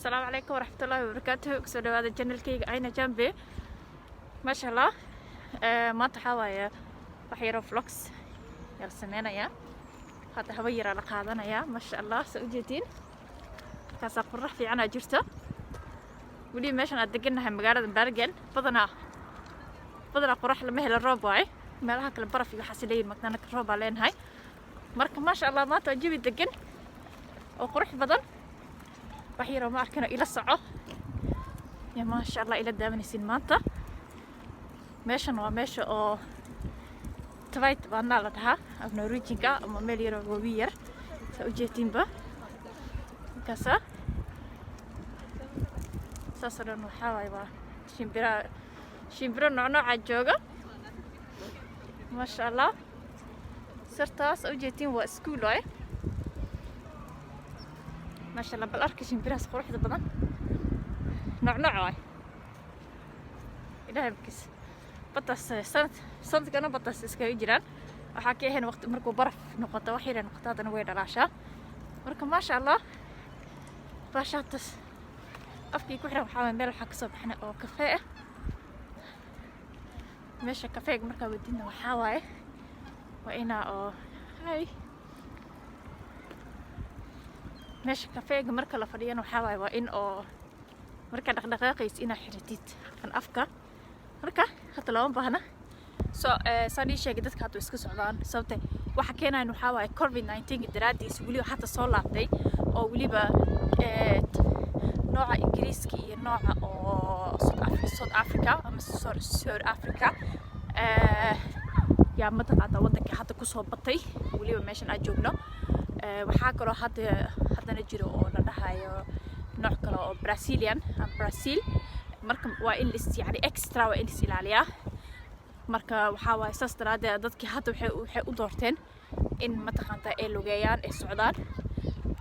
السلام عليكم ورحمة الله وبركاته. كسر هذا الجنة كيك عينه جنبي ما شاء الله. ما تحاوي وحيرو فلوكس يرسمينا يا هذا هوير على قاعدنا يا ما شاء الله سوجتين كاسا قرح في عنا جرته ولي ماشان أدقنا هم مقارنة بارجن بدنا قرح لما هي الروب واي ما لها كل برا في حاسلين مكاننا الروب علين هاي مركب ما شاء الله ما تعجبي الدقن وقرح بدن وحيرو ما أركنا إلى الساعة يا ما شاء الله إلى دامني سين مانتا ماشان وماشا أو تبايت بانا لتها أو نوريجينكا أما مليرو ووير سأوجيتين با كاسا ساسرون وحاواي با شمبرا نوع عجوغا ما شاء الله سرتاس أوجيتين واسكول واي ما شاء الله بالأرك شمبراس قروح بدن نوع واي إلهي بكس بطس سنت كنا بطس إسكاي جيران وحكي هنا وقت مركو برف نقطة وحيرة نقطة أنا وين العشاء مركو ما شاء الله باشاتس أفكي كحرة وحاول ميل حق صبحنا أو كافيه ماشي كافيه مركو ودينا وحاواي وإنا أو هاي ماشي كافيه مركو لفريان وحاواي وإن أو مركو دقيقيس إنا حرتيت عن أفكار marka hata loo baahna soo sheegay dadka hadda isku socdaan sababtay waxa keenay inuu xawaay COVID-19 daraadiis wali hata soo laabtay oo waliba nooca Ingiriiska iyo nooca oo South Africa ama South Africa yaa mataqaanta wadanka hadda ku soo batay waliba meeshan aan joogno waxa kale oo hadana jiro oo la dhahayo nooc kale oo Brazil marka waa in yani extra waa in is ilaaliyaa marka waxa waay saas daraaddeed dadkii hadda waxay u doorteen in mataqaanta ay lugeeyaan ay socdaan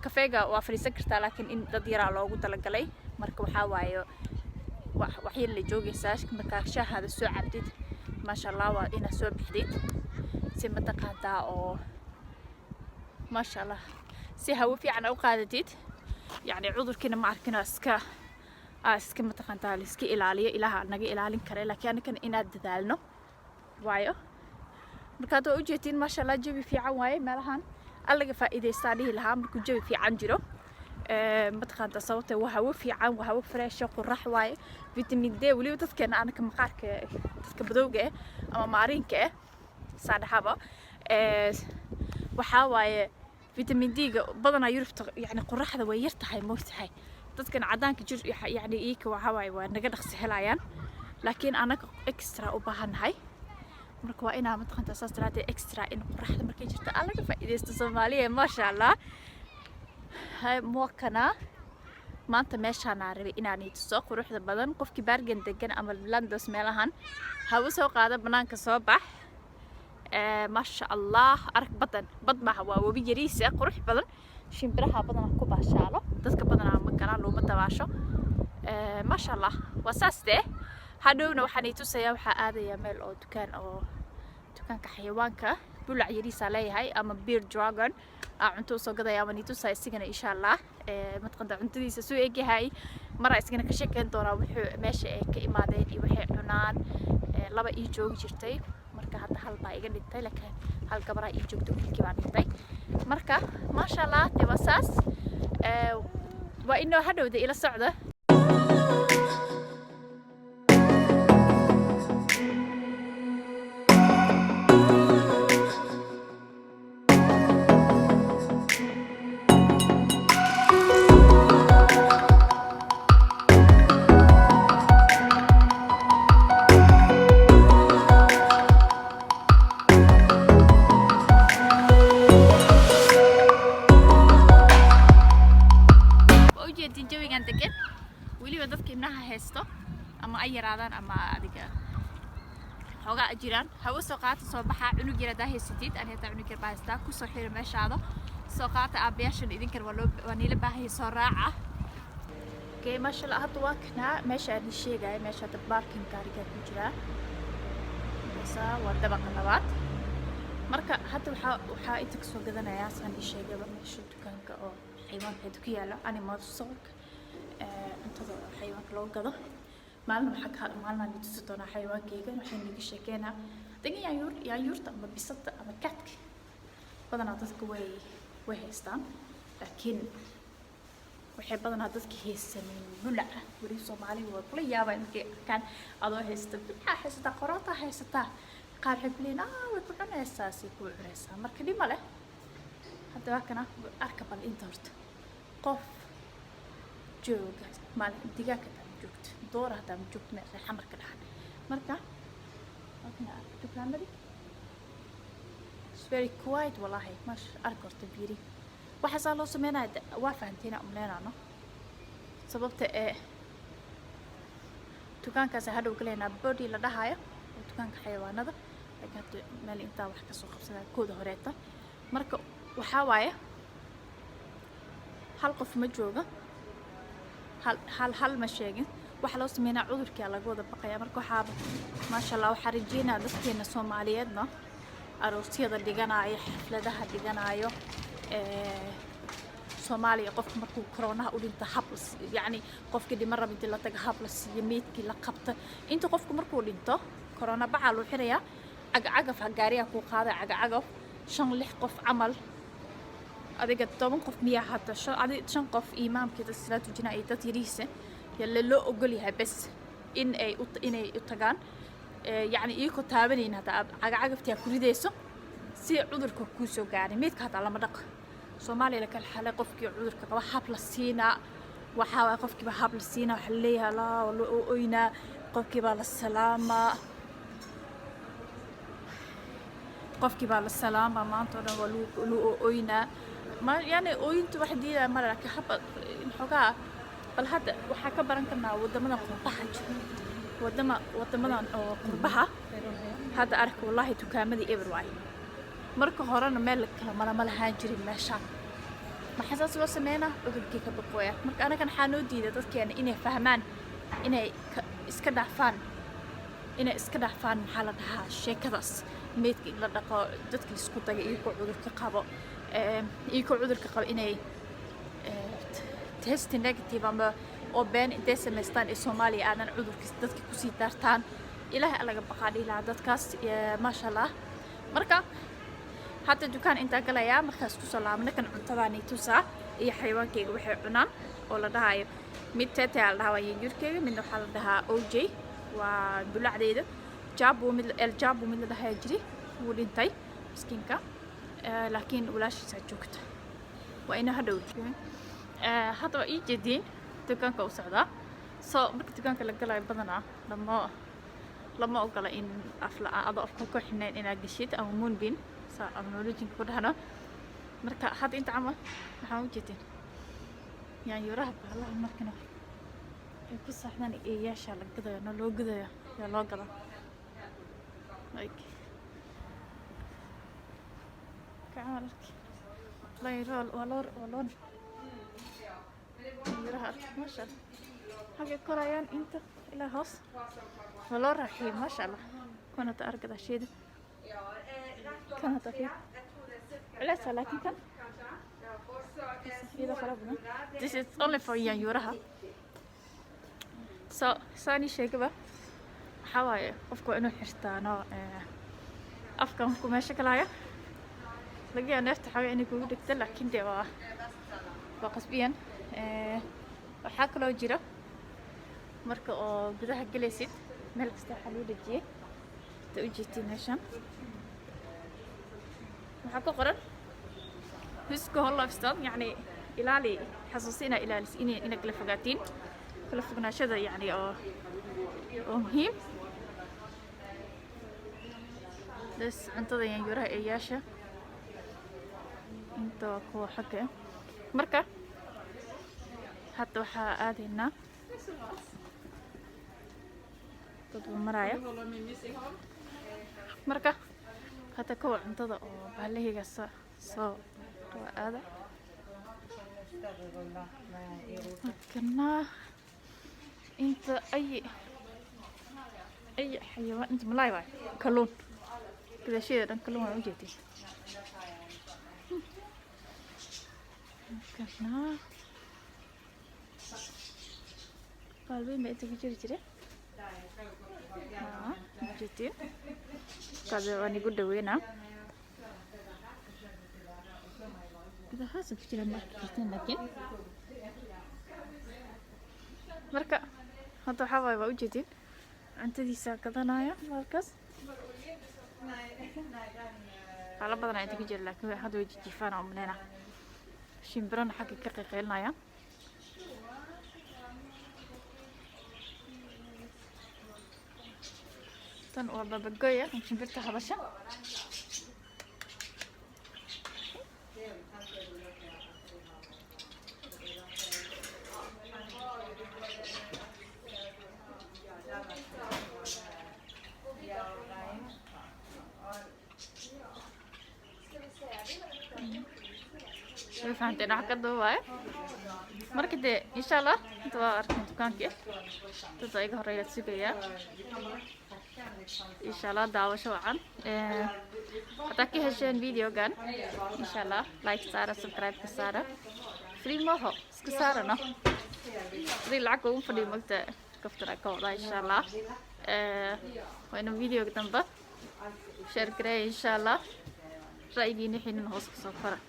kafeega waa fariisan kartaa laakiin in dad yaraa loogu talagalay marka waxa waaye wax yar la joogaysaa marka shaahada soo cabdid ma sha Allah waa ina soo bixdid si mataqaanta oo ma sha Allah si hawo fiican u qaadatid yani cudurkina ma arkina iska mataqaanta iska ilaaliyo ilaaha naga ilaalin kare laakiin anakan inaad dadaalno waayo marka aad u jeetiin ma sha Allah jawi fiican waaye meelahan allaga faa'iideystaa dhihi lahaa markuu jawi fiican jiro mataqaanta sababta waxa fiican waxa fresh qurax waaye vitamin D waliba dadkeena anaka maqaarka dadka badowga ama maarinka saadhaba waxa waaye vitamin D ga badanaa Yurubta yani quraxda way yar tahay moogtahay dadkan cadaanka jir yani iika waxa waaye waa naga dhaqsi helayaan laakiin anaga extra u baahanahay marka waa inaa mataqaanta saas daraaddeed extra in quraxda markay jirto allaga faa'iideysto Soomaaliya ma sha Allah hay mookana maanta meeshaan aan rabay inaan tuso quruxda badan qofkii baargan degan ama Landos meelahan hawo soo qaada banaanka soo bax ma sha Allah arag bad ma waa wabi yariis qurux badan shimbiraha badan ku baashaalo dadka badan ma galaan loo dabaasho ma sha Allah wasaaste hadhowna waxaan tusayaa waxa aadaya meel oo dukaanka xayawaanka bulac yariis leeyahay ama beer dragon cunto soo gadaya ama tusay isigana insha Allah matqada cuntadiisa soo eegahay mara isigana ka sheekeen doona wuxuu meesha ay ka imaadeen iyo waxay cunaan laba ii joog jirtay marka hadda hal baa iga dhintay laakiin hal gabar ii joogto wiilkii baa dhintay marka ma sha Allah wasaas waa inoo hadhowda ila socda heesto ama ay yaraadaan ama adiga xogaa jiraan hawo soo qaata soo baxa cunug yar heesatid aan hada cunug yar baasta ku soo xiro meeshaada soo qaata aabyaashan idin kar waa niila baahay soo raaca okay ma sha Allah hadda waa kana meesha aan sheegay meesha parking gaariga ku jira basa waa dabaqa labaad marka hadda waxa inta ka soo gadanayaa saan sheegay meesha dukaanka oo xayawaan ku yaala animal stock xayawaanka loo gado maalin maalin tusi doonaa xayawaankayga waxay niga sheekeynaa dagan yaanyuurta ama bisada ama kaadka badanaa dadka way haystaan laakiin waxay badanaa dadka haysanin mulaca weli Soomaaliga waa kula yaabay markay arkaan adoo haysta bixa haysta qorata haysta qaar xibleen way ku cunaysaa si ku cunaysaa marka dhima leh hadda waa kana arka bal inta horta qof jooga maalin digaaga joogto door hadda ma joogto meel xamarka dhaxan marka waxna dukaanadi it's very quiet wallahi mash arka horta biiri waxa loo sameeynaa waa fahanteena umleynano sababta dukaankaas hadhow galeena body la dhahayo dukaanka xayawaanada laakiin meel inta wax ka soo qabsada kooda horeeta marka waxa waaye hal qof ma jooga hal ma sheegin waxa loo sameeynaa cudurka laga wada baqaya marka waxa ma sha Allah waxa rajeynaa dadkeena Soomaaliyeedna aroosyada dhiganayo xafladaha dhiganayo Soomaaliya qofka markuu corona u dhinta hablas yani qofka dhimar rabid la taga hablas yimidkii la qabta inta qofku markuu dhinto corona baxa loo xiraya cagaf gaariga ku qaada cagaf 5-6 qof amal adiga 10 qof miya hada 5 qof imaamkii salaatu jinaa dad yariisa yalla loo ogol yahay bas inay u tagaan yani iyako taabanayna hada cagafta ku ridayso si cudurka ku soo gaaray meedka hada lama dhaq Soomaaliya kala xalay qofkii cudurka qaba hab la siina waxa waa qofkii hab la siina waxa leeyahay la oyna qofkii baa la salaama maanta oo dhan waa loo oyna ma yani oyintu wax diida mara ka hab xogaa bal hadda waxa ka baran karnaa wadamada qurbaha wadamadan oo qurbaha hadda ark wallahi dukaamadii everywhere marka horena meel kala ma lahaan jirin meeshaan maxaa soo sameeyna cudurkii ka baqooya marka anaga waxaa noo diiday dadkeena inay fahmaan inay iska dhaafaan maxaa la dhahaa sheekadaas meedka la dhaqo dadka isku tagay iyo cudurka qabo inay test negative ama oo been intay sameystaan ee Soomaaliya aanan cudurka dadka ku sii daartaan ilaahay laga baqaa ilaa dadkaas ma sha Allah marka hadda dukaan inta galaya markaas ku salaamna kan cuntadaani tusa iyo xayawaankayga waxay cunaan oo la dhahayo mid tete la dhahayo yaanyuurkayga midna waxa la dhahaa OJ waa bulacdeeda jaabu mid la dhahayo jiri wuu dhintay miskiinka laakiin walaashiisa joogta waa ina hadhow hadda ii jeedin dukaanka u socda soo marka dukaanka la galayo badanaa lama ogola in afka ku xinayn inaad gashid ama moonbeam amnolojinka ku dhahno marka hadda inta camal waxaan u jeedin yaanyuuraha baalaha markana ay ku saxdaan eeyaasha la gadayo loo gadayo loo gada like كعملك لا يرول ولون يراها ما شاء الله حاجة كرايان انت إلى هوس ولون رحيم ما شاء الله كنت أركض الشيء كانت أخير ليس لكن كان إذا خربنا this is only for يراها so ثاني شيء كذا حواي أفكر إنه حرتانو أفكر ماشي كلايا لقي أنا أفتح حاجة إني كوي دكتور لكن ده وقصبيا وحاكلو جرا مركو جذا جلسيت ملك استحلو لجيه توجيتي نشان وحكو قرر بسكو هلا فستان يعني إلالي حساسينا إلى إني كل فقاتين كل فقنا شذا يعني مهم بس انتظر ينجرها إياشة inta kuwa xagga marka hadda waxa aadayna dad maraya marka hadda kuwa cuntada oo baalahiga soo aada kana inta ay xayawaan inta malaay waay kalluun kida shayda dhan kalluun waan u jeedin كنا قلبين بقيت كجير جري جيتين كذا وأنا قد وينا إذا حاسب كتير مركزين لكن مركا هذا حواي وجدين أنت دي ساكتنايا مركز على بدنا أنت كجير لكن هذا وجد جفانا ومننا شمبرنا حق كقيلنايا تن وبابجويا شمبرتها حبشة فهمتي أنا حكيت هواي مركدي إن شاء الله أنتوا أركن دكانك تطيق هرية سجية إن شاء الله دعوة شوعا أتاكي هالشين فيديو كان إن شاء الله لايك سارة سبسكرايب كسارة فري موهو سكسارة فري العقوم فري مقطع كفتر أكوضا إن شاء الله وإنه فيديو كتنبه شير كري إن شاء الله رأيي نحن نهوسك صفرة